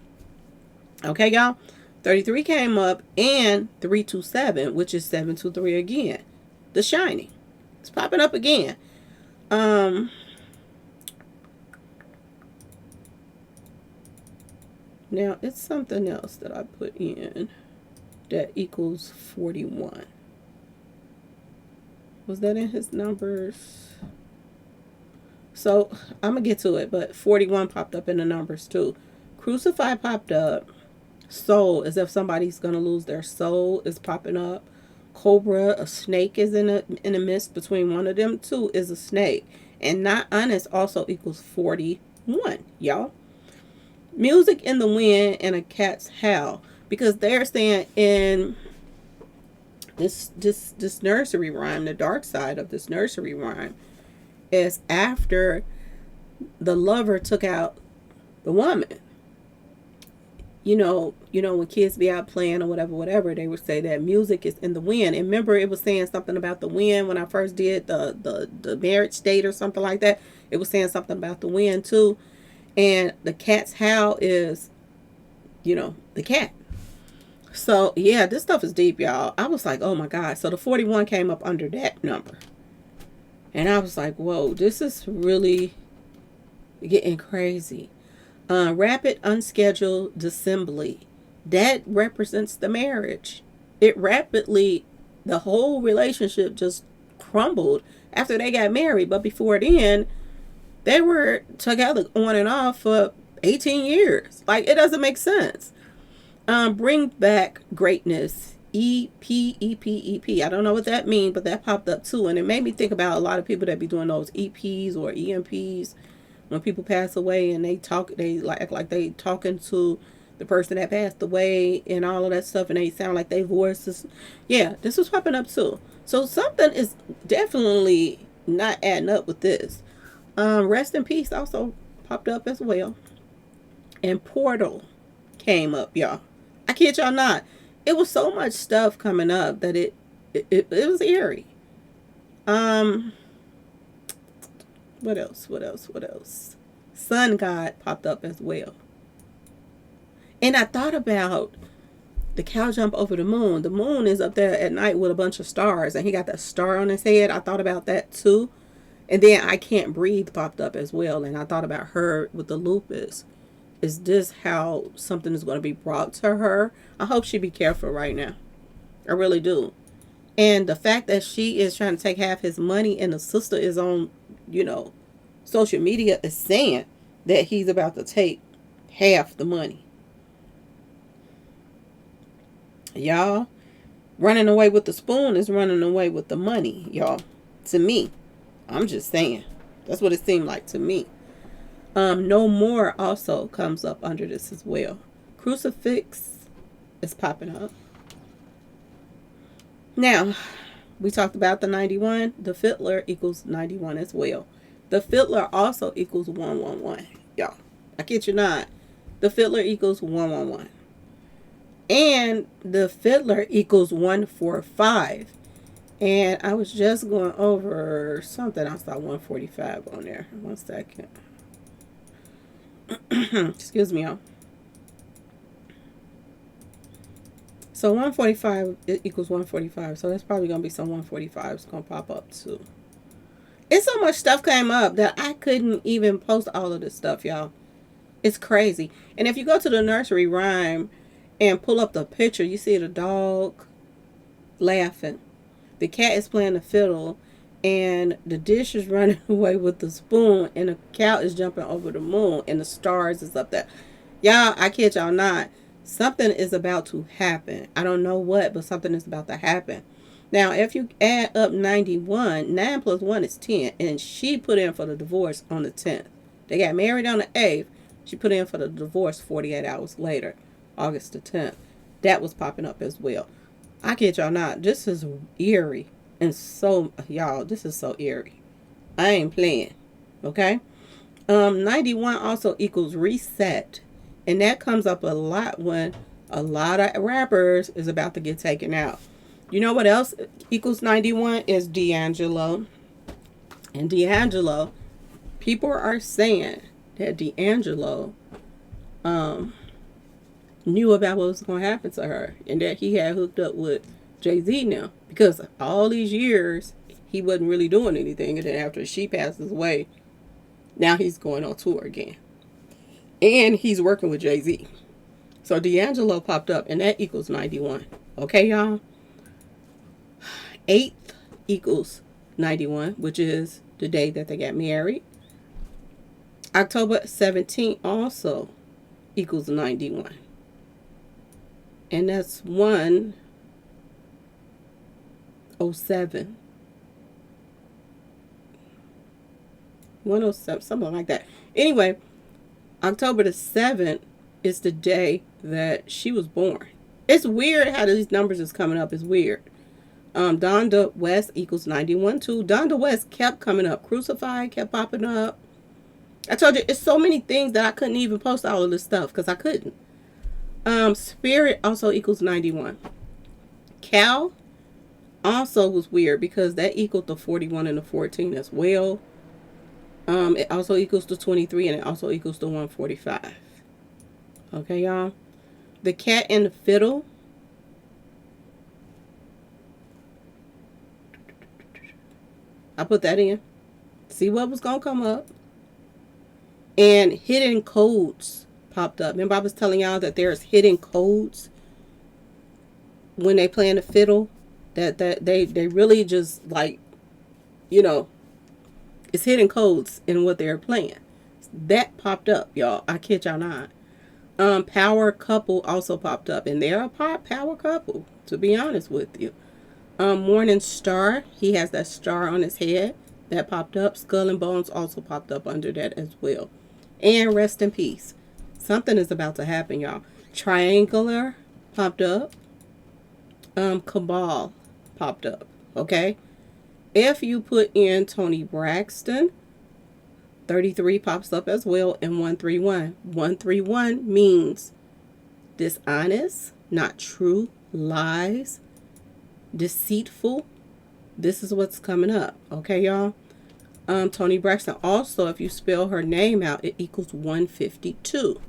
Okay, y'all? 33 came up and 327, which is 723 again. The Shining. It's popping up again. Now, it's something else that I put in that equals 41. Was that in his numbers? So, I'm going to get to it, but 41 popped up in the numbers too. Crucify popped up. Soul, as if somebody's going to lose their soul, is popping up. Cobra, a snake is in the midst between one of them two is a snake. And not honest also equals 41, y'all. Music in the wind and a cat's howl, because they're saying in this nursery rhyme, the dark side of this nursery rhyme is after the lover took out the woman. You know when kids be out playing or whatever, they would say that music is in the wind. And remember, it was saying something about the wind when I first did the marriage state or something like that. It was saying something about the wind too. And the cat's howl is, the cat. So, yeah, this stuff is deep, y'all. I was like, oh, my God. So, the 41 came up under that number. And I was like, whoa, this is really getting crazy. Rapid, unscheduled dissembly. That represents the marriage. It rapidly, the whole relationship just crumbled after they got married. But before then, they were together on and off for 18 years. Like, it doesn't make sense. Bring back greatness. EP. I don't know what that means, but that popped up too. And it made me think about a lot of people that be doing those EPs or EMPs when people pass away and they act like they talking to the person that passed away and all of that stuff, and they sound like they voices. Yeah, this was popping up too. So something is definitely not adding up with this. Rest in peace also popped up as well. And portal came up, y'all. I kid y'all not. It was so much stuff coming up that it was eerie. What else? Sun God popped up as well. And I thought about the cow jump over the moon. The moon is up there at night with a bunch of stars, and he got that star on his head. I thought about that too. And then I Can't Breathe popped up as well. And I thought about her with the lupus. Is this how something is going to be brought to her? I hope she be careful right now. I really do. And the fact that she is trying to take half his money and the sister is on, social media is saying that he's about to take half the money. Y'all, Running away with the spoon is running away with the money, y'all. To me. I'm just saying. That's what it seemed like to me. No more also comes up under this as well. Crucifix is popping up. Now, we talked about the 91. The fiddler equals 91 as well. The fiddler also equals 111. Y'all, I kid you not. The fiddler equals 111. And the fiddler equals 145. And I was just going over something. I saw 145 on there. 1 second. Excuse me, y'all. So 145 equals 145. So that's probably going to be some 145s going to pop up too. It's so much stuff came up that I couldn't even post all of this stuff, y'all. It's crazy. And if you go to the nursery rhyme and pull up the picture, you see the dog laughing. The cat is playing the fiddle. And the dish is running away with the spoon. And the cow is jumping over the moon. And the stars is up there. Y'all, I kid y'all not. Something is about to happen. I don't know what, but something is about to happen. Now, if you add up 91, 9 plus 1 is 10. And she put in for the divorce on the 10th. They got married on the 8th. She put in for the divorce 48 hours later, August the 10th. That was popping up as well. I kid y'all not. This is eerie. And so, y'all, this is so eerie. I ain't playing. Okay? 91 also equals reset. And that comes up a lot when a lot of rappers is about to get taken out. You know what else equals 91 is D'Angelo. And D'Angelo, people are saying that D'Angelo knew about what was going to happen to her. And that he had hooked up with Jay-Z now. Because all these years, he wasn't really doing anything. And then after she passes away, now he's going on tour again. And he's working with Jay-Z. So D'Angelo popped up, and that equals 91. Okay, y'all? 8th equals 91, which is the day that they got married. October 17th also equals 91. And that's 107. 107, something like that. Anyway, October the 7th is the day that she was born. It's weird how these numbers is coming up. It's weird. Donda West equals 91 too. Donda West kept coming up. Crucified kept popping up. I told you, it's so many things that I couldn't even post all of this stuff because I couldn't. Spirit also equals 91. Cal also was weird because that equaled the 41 and the 14 as well. It also equals to 23 and it also equals to 145. Okay, y'all. The cat and the fiddle. I put that in. See what was going to come up. And hidden codes popped up. Remember I was telling y'all that there's hidden codes when they playing the fiddle. That they really just like, you know, it's hidden codes in what they're playing. That popped up, y'all. I kid y'all not. Power couple also popped up. And they're a power couple, to be honest with you. Morning Star. He has that star on his head. That popped up. Skull and Bones also popped up under that as well. And Rest in Peace. Something is about to happen, y'all. Triangular popped up. Cabal popped up. Okay? If you put in Toni Braxton, 33 pops up as well, and 131. 131 means dishonest, not true, lies, deceitful. This is what's coming up. Okay, y'all? Toni Braxton also, if you spell her name out, it equals 152.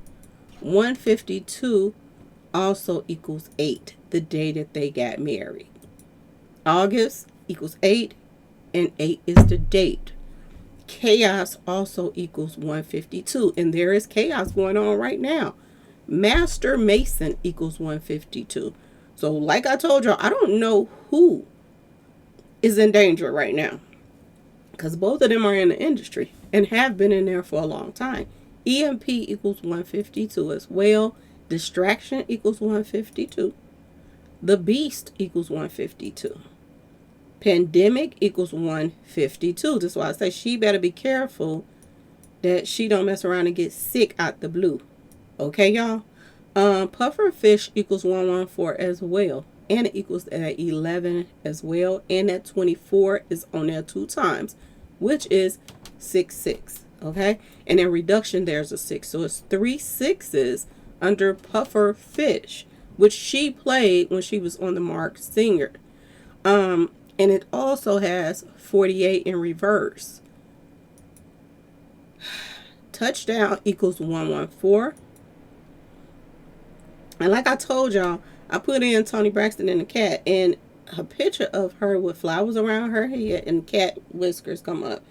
152 also equals 8, the day that they got married. August equals 8. And 8 is the date. Chaos also equals 152. And there is chaos going on right now. Master Mason equals 152. So like I told y'all, I don't know who is in danger right now. Because both of them are in the industry. And have been in there for a long time. EMP equals 152 as well. Distraction equals 152. The Beast equals 152. Pandemic equals 152. That's why I say she better be careful that she don't mess around and get sick out the blue. Okay, y'all? Puffer fish equals 114 as well. And it equals at 11 as well. And that 24 is on there 2 times, which is 6. Okay? And in reduction, there's a 6. So it's 3 6s under puffer fish, which she played when she was on the Mark Singer. And it also has 48 in reverse. Touchdown equals 114. And like I told y'all, I put in Toni Braxton and the cat, and a picture of her with flowers around her head and cat whiskers come up,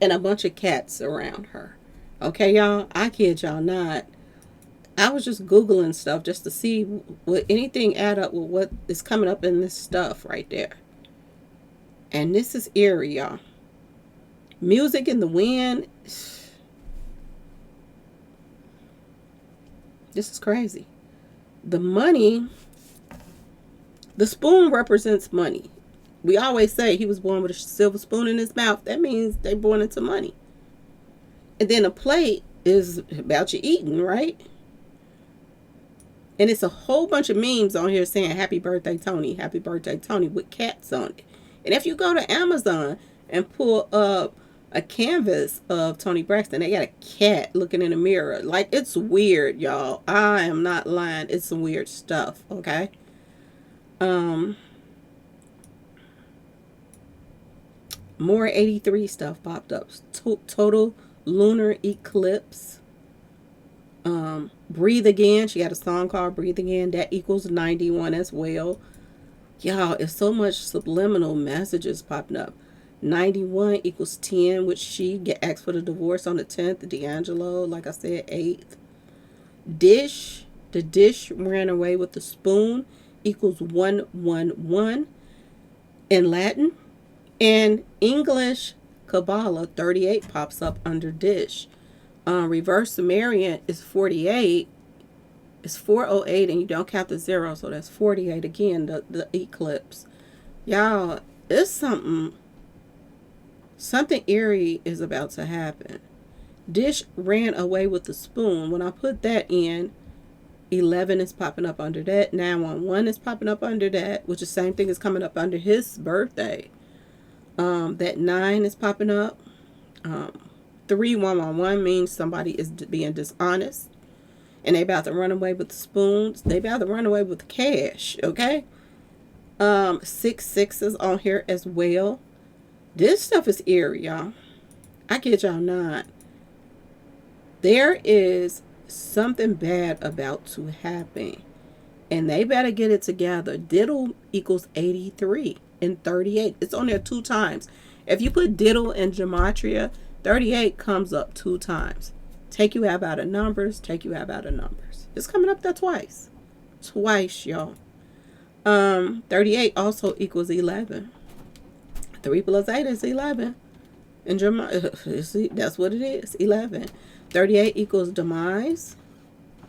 and a bunch of cats around her. Okay, y'all? I kid y'all not. I was just Googling stuff just to see would anything add up with what is coming up in this stuff right there. And this is eerie, y'all. Music in the wind. This is crazy. The money, the spoon represents money. We always say he was born with a silver spoon in his mouth. That means they're born into money. And then a plate is about you eating, right? And it's a whole bunch of memes on here saying happy birthday Toni with cats on it. And if you go to Amazon and pull up a canvas of Toni Braxton, they got a cat looking in a mirror. Like, it's weird, y'all. I am not lying. It's some weird stuff, okay? More 83 stuff popped up. Total lunar eclipse. Breathe Again. She got a song called Breathe Again. That equals 91 as well. Y'all, it's so much subliminal messages popping up. 91 equals 10, which she get asked for the divorce on the 10th. D'Angelo, like I said, 8th. Dish, the dish ran away with the spoon, equals 111 in Latin. And English Kabbalah, 38 pops up under dish. Reverse Sumerian is 48. It's 408, and you don't count the 0, so that's 48 again, the eclipse. Y'all, it's something eerie is about to happen. Dish ran away with the spoon. When I put that in, 11 is popping up under that. 911 is popping up under that, which is the same thing as coming up under his birthday. That 9 is popping up. 3111 means somebody is being dishonest. And they about to run away with the spoons. They about to run away with the cash, okay? 6 is on here as well. This stuff is eerie, y'all. I kid y'all not. There is something bad about to happen. And they better get it together. Diddle equals 83 and 38. It's on there 2 times. If you put diddle in Gematria, 38 comes up 2 times. Take you out of numbers. It's coming up there twice. Twice, y'all. 38 also equals 11. 3 plus 8 is 11. And that's what it is, 11. 38 equals demise,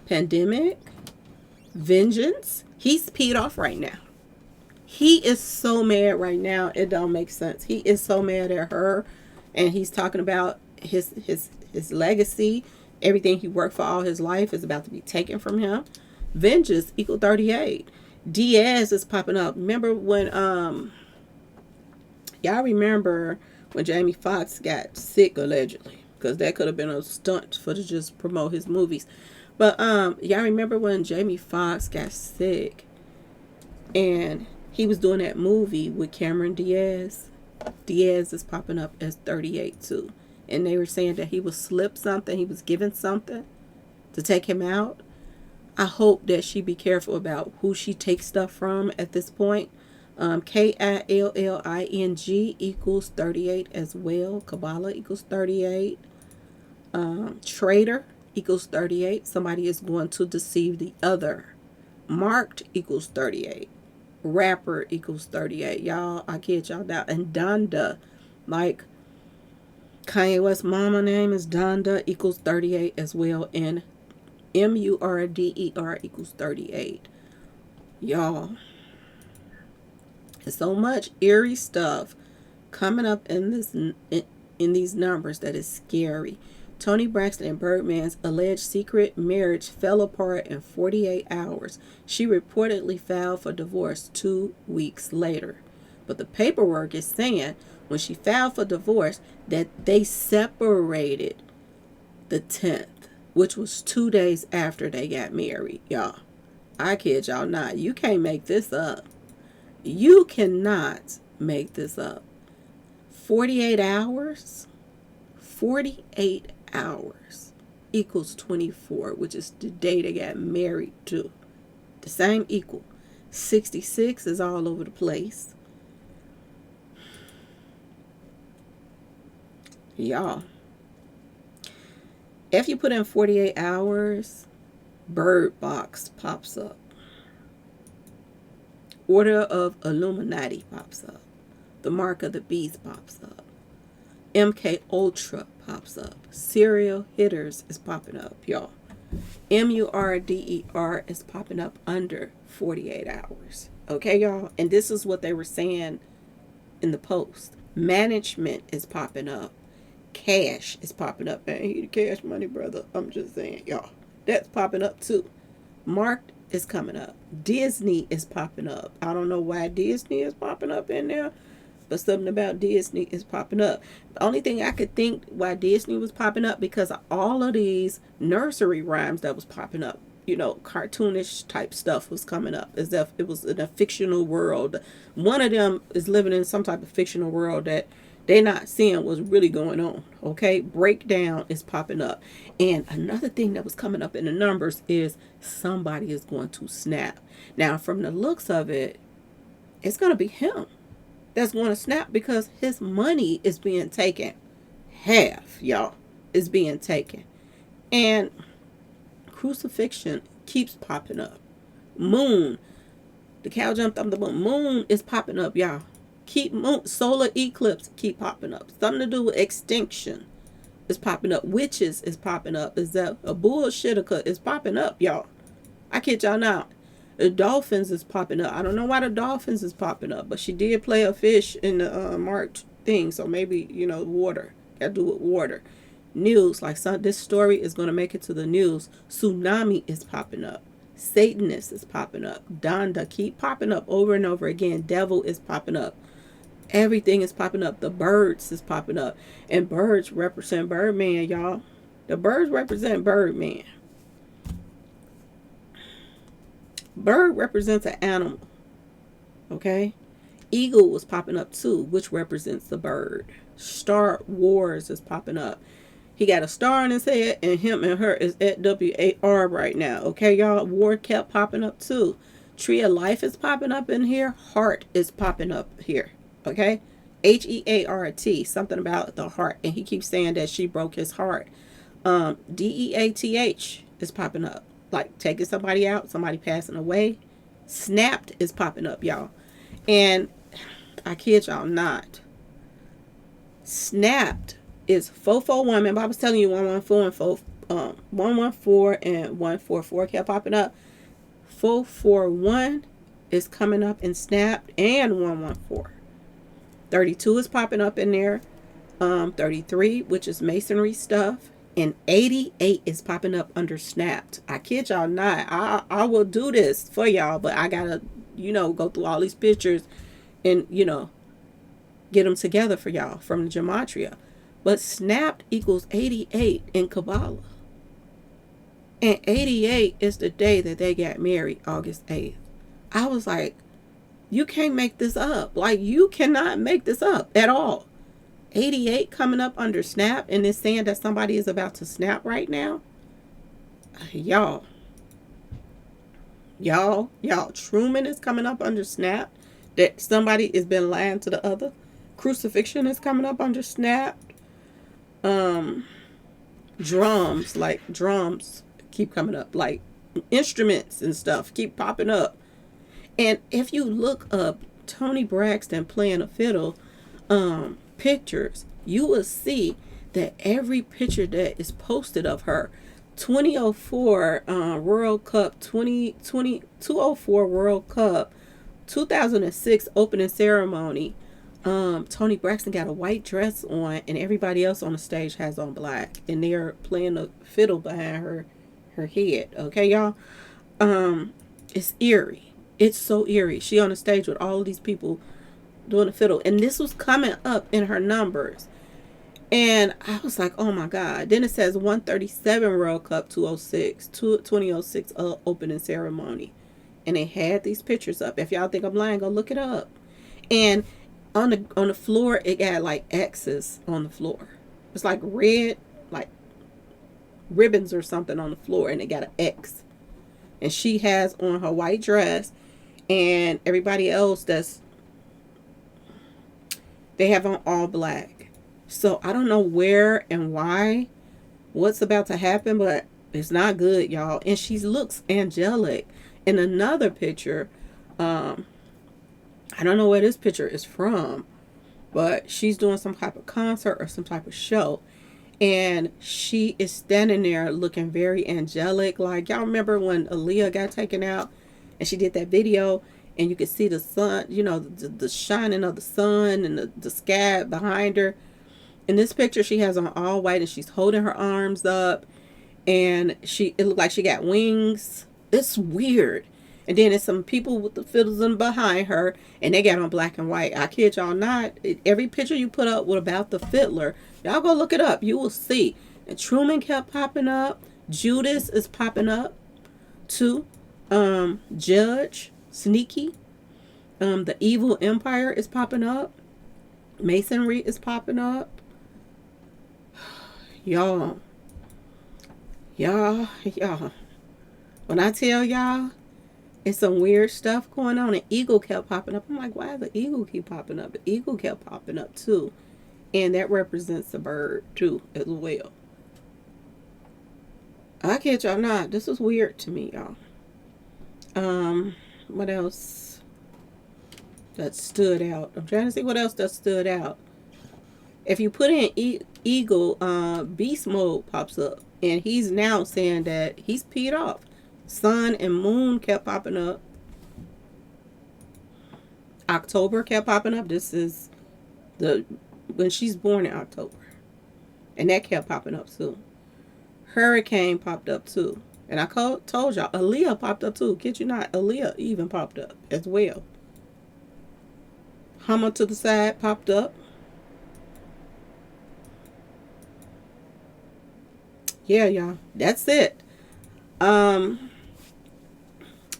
pandemic, vengeance. He's peed off right now. He is so mad right now. It don't make sense. He is so mad at her. And he's talking about his legacy. Everything he worked for all his life is about to be taken from him. Vengeance equal 38. Diaz is popping up. Remember when y'all remember when Jamie Foxx got sick allegedly, because that could have been a stunt for to just promote his movies. But y'all remember when Jamie Foxx got sick and he was doing that movie with Cameron Diaz. Diaz is popping up as 38 too. And they were saying that he was slipped something, he was given something to take him out. I hope that she be careful about who she takes stuff from at this point. Killing equals 38 as well. Kabbalah equals 38. Traitor equals 38. Somebody is going to deceive the other. Marked equals 38. Rapper equals 38. Y'all, I kid y'all now. And Donda, like Kanye West's mama name is Donda, equals 38 as well. And Murder equals 38. Y'all, There's so much eerie stuff coming up in these numbers that is scary. Toni Braxton and Birdman's alleged secret marriage fell apart in 48 hours. She reportedly filed for divorce 2 weeks later. But the paperwork is saying when she filed for divorce that they separated the 10th, which was 2 days after they got married, y'all. I kid y'all not. You can't make this up. You cannot make this up. 48 hours? 48 hours equals 24, which is the day they got married to. The same equal. 66 is all over the place. Y'all. If you put in 48 hours, Bird Box pops up. Order of Illuminati pops up. The Mark of the Beast pops up. MK Ultra pops up. Serial Hitters is popping up, y'all. MURDER is popping up under 48 hours. Okay, y'all? And this is what they were saying in the post. Management is popping up. Cash is popping up. I ain't the cash money, brother. I'm just saying, y'all. That's popping up too. Marked is coming up. Disney is popping up. I don't know why Disney is popping up in there, but something about Disney is popping up. The only thing I could think why Disney was popping up because of all of these nursery rhymes that was popping up. You know, cartoonish type stuff was coming up as if it was in a fictional world. One of them is living in some type of fictional world that they're not seeing what's really going on. Okay, breakdown is popping up. And another thing that was coming up in the numbers is somebody is going to snap. Now, from the looks of it, it's going to be him that's going to snap because his money is being taken. Half, y'all, is being taken. And crucifixion keeps popping up. Moon, the cow jumped up the moon. Moon is popping up, y'all. Keep moon, solar eclipse keep popping up. Something to do with extinction is popping up. Witches is popping up. Is that a bullshitica is popping up, y'all? I kid y'all not. The dolphins is popping up. I don't know why the dolphins is popping up, but she did play a fish in the marked thing, so maybe water. Got to do with water. News, like this story is going to make it to the news. Tsunami is popping up. Satanist is popping up. Donda keep popping up over and over again. Devil is popping up. Everything is popping up. The birds is popping up. And birds represent Birdman, y'all. The birds represent Birdman. Bird represents an animal. Okay? Eagle was popping up too, which represents the bird. Star Wars is popping up. He got a star on his head, and him and her is at WAR right now. Okay, y'all? War kept popping up too. Tree of Life is popping up in here. Heart is popping up here. Okay? HEART. Something about the heart. And he keeps saying that she broke his heart. DEATH is popping up. Like taking somebody out, somebody passing away. Snapped is popping up, y'all. And I kid y'all not. Snapped is 441. Remember I was telling you 114 and 114 and 144 kept popping up. 441 is coming up in Snapped and 114. 32 is popping up in there. 33, which is masonry stuff. And 88 is popping up under Snapped. I kid y'all not. I will do this for y'all, but I gotta, go through all these pictures and, get them together for y'all from the Gematria. But Snapped equals 88 in Kabbalah. And 88 is the day that they got married, August 8th. I was like, you can't make this up. Like, you cannot make this up at all. 88 coming up under Snap, and it's saying that somebody is about to snap right now. Y'all. Truman is coming up under Snap. That somebody has been lying to the other. Crucifixion is coming up under Snap. Drums keep coming up. Like instruments and stuff keep popping up. And if you look up Toni Braxton playing a fiddle, pictures, you will see that every picture that is posted of her, 2004 World Cup, 204 World Cup, 2006 opening ceremony. Toni Braxton got a white dress on, and everybody else on the stage has on black, and they're playing the fiddle behind her head. Okay, y'all. It's eerie. It's so eerie. She on the stage with all of these people doing the fiddle, and this was coming up in her numbers. And I was like, oh my God. Then it says 137 World Cup 2006 opening ceremony. And they had these pictures up. If y'all think I'm lying, go look it up. And on the floor, it got like X's on the floor. It's like red, like ribbons or something on the floor, and it got an X. And she has on her white dress, and everybody else they have on all black. So I don't know where and why, what's about to happen, but it's not good, y'all. And she looks angelic. In another picture, I don't know where this picture is from, but she's doing some type of concert or some type of show. And she is standing there looking very angelic. Like, y'all remember when Aaliyah got taken out and she did that video, and you could see the sun, you know, the shining of the sun and the sky behind her. In this picture, she has on all white, and she's holding her arms up, and it looked like she got wings. It's weird. And then there's some people with the fiddles in behind her, and they got on black and white. I kid y'all not. Every picture you put up with about the fiddler, y'all go look it up. You will see. And Truman kept popping up. Judas is popping up too. Judge, Sneaky. The Evil Empire is popping up. Masonry is popping up. Y'all. When I tell y'all, it's some weird stuff going on. An eagle kept popping up. I'm like, why does the eagle keep popping up? The eagle kept popping up too. And that represents a bird too, as well. I kid y'all not. This was weird to me, y'all. What else that stood out? I'm trying to see what else that stood out. If you put in eagle, beast mode pops up, and he's now saying that he's peed off. Sun and moon kept popping up. October kept popping up. This is when she's born in October, and that kept popping up too. Hurricane popped up too, and I told y'all Aaliyah popped up too. Kid you not, Aaliyah even popped up as well. Hummer to the side popped up. Yeah, y'all. That's it.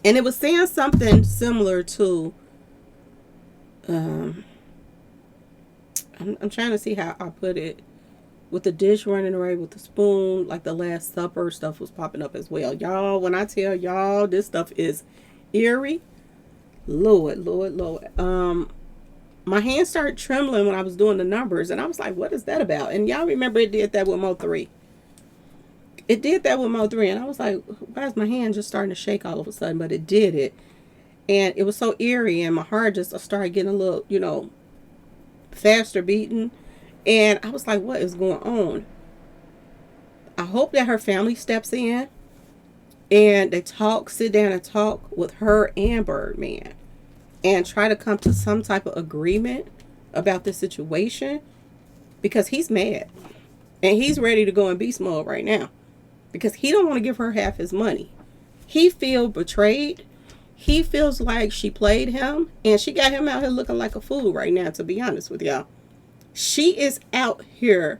And it was saying something similar to I'm trying to see how I put it. With the dish running away with the spoon, like the Last Supper stuff was popping up as well. Y'all, when I tell y'all this stuff is eerie, Lord. My hands started trembling when I was doing the numbers, and I was like, what is that about? And y'all remember it did that with Mo 3. It did that with Mo 3, and I was like, why is my hand just starting to shake all of a sudden? But it did it. And it was so eerie, and my heart just started getting a little, faster beating. And I was like, what is going on? I hope that her family steps in and they sit down and talk with her and Birdman and try to come to some type of agreement about the situation, because he's mad and he's ready to go in beast mode right now because he don't want to give her half his money. He feels betrayed. He feels like she played him, and she got him out here looking like a fool right now, to be honest with y'all. She is out here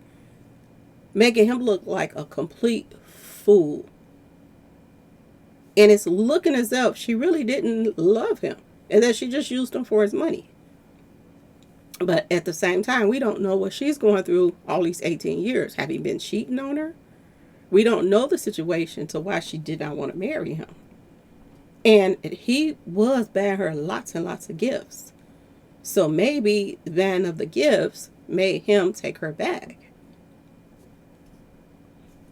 making him look like a complete fool. And it's looking as if she really didn't love him and that she just used him for his money. But at the same time, we don't know what she's going through all these 18 years. Have he been cheating on her? We don't know the situation to why she did not want to marry him. And he was buying her lots and lots of gifts. So maybe the buying of the gifts made him take her back.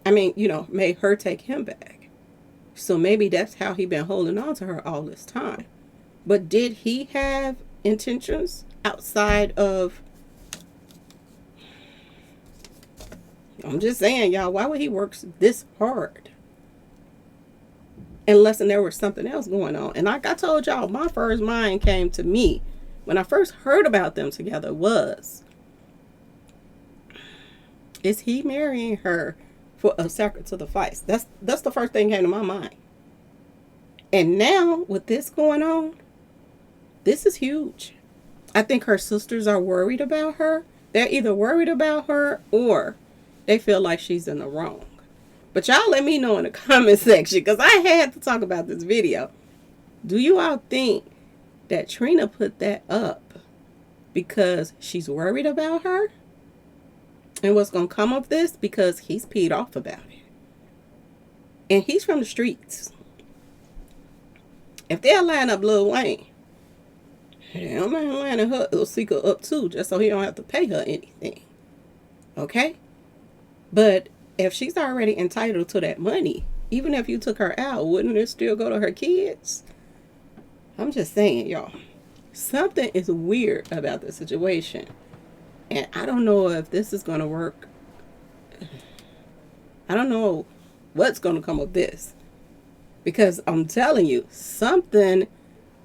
I mean, made her take him back. So maybe that's how he been holding on to her all this time. But did he have intentions outside of... I'm just saying, y'all, why would he work this hard unless there was something else going on. And like I told y'all, my first mind came to me when I first heard about them together was, is he marrying her for a sacrifice? That's the first thing that came to my mind. And now with this going on, this is huge. I think her sisters are worried about her. They're either worried about her or they feel like she's in the wrong. But y'all let me know in the comment section, because I had to talk about this video. Do you all think that Trina put that up because she's worried about her? And what's going to come of this? Because he's peed off about it. And he's from the streets. If they'll line up Lil Wayne, I'm not lining her little seeker up too, just so he don't have to pay her anything. Okay? But if she's already entitled to that money, even if you took her out, wouldn't it still go to her kids? I'm just saying, y'all. Something is weird about the situation. And I don't know if this is going to work. I don't know what's going to come of this. Because I'm telling you, something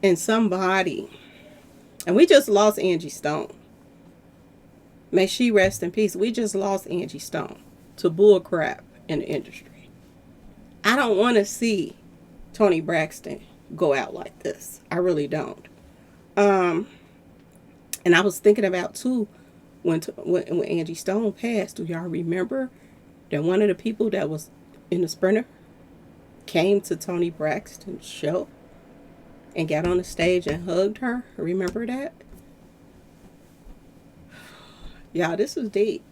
in somebody. And we just lost Angie Stone. May she rest in peace. We just lost Angie Stone to bull crap in the industry. I don't want to see Toni Braxton go out like this. I really don't. And I was thinking about too, when Angie Stone passed, do y'all remember that one of the people that was in the Sprinter came to Toni Braxton's show and got on the stage and hugged her? Remember that? Y'all, this is deep.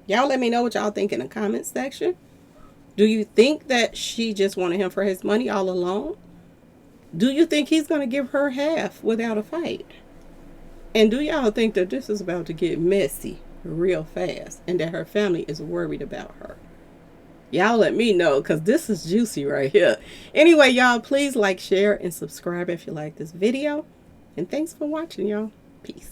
Y'all let me know what y'all think in the comments section. Do you think that she just wanted him for his money all along? Do you think he's going to give her half without a fight? And do y'all think that this is about to get messy real fast and that her family is worried about her? Y'all let me know, because this is juicy right here. Anyway, y'all, please like, share, and subscribe if you like this video. And thanks for watching, y'all. Peace.